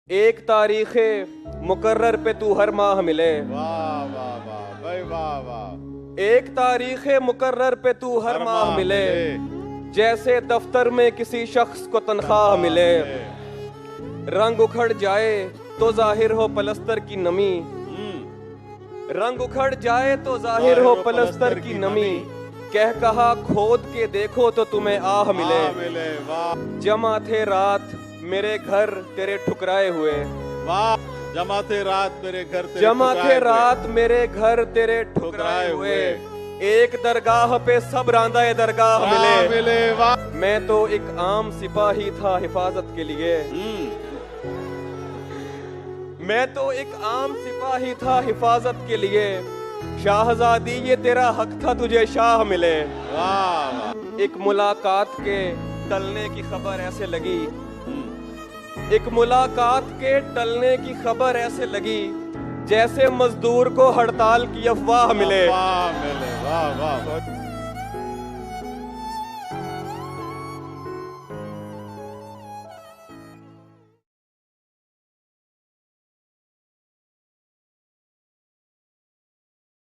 एक तारीखे मुकर्रर पे तू हर माह मिले। वाह वाह वाह भाई वाह वाह। एक तारीखे मुकर्रर पे तू हर माह मिले, जैसे दफ्तर में किसी शख्स को तनख्वाह मिले। रंग उखड़ जाए तो जाहिर हो पलस्तर की नमी, रंग उखड़ जाए तो जाहिर हो पलस्तर की नमी। कह कहा खोद के देखो तो तुम्हें आह मिले। वाह जमा थे रात मेरे घर तेरे ठुकराए हुए, वाह। जमा थे रात मेरे घर तेरे जमा थे ठुकराए रात मेरे घर तेरे ठुकराए हुए। एक दरगाह पे सब रांदाए दरगाह मिले। वाह। मैं तो एक आम सिपाही था हिफाजत के लिए, मैं तो एक आम सिपाही था हिफाजत के लिए। शाहजादी ये तेरा हक था तुझे शाह मिले। वाह। एक मुलाकात के टलने की खबर ऐसे लगी, एक मुलाकात के टलने की खबर ऐसे लगी, जैसे मजदूर को हड़ताल की अफवाह मिले। वाह वाह वाह।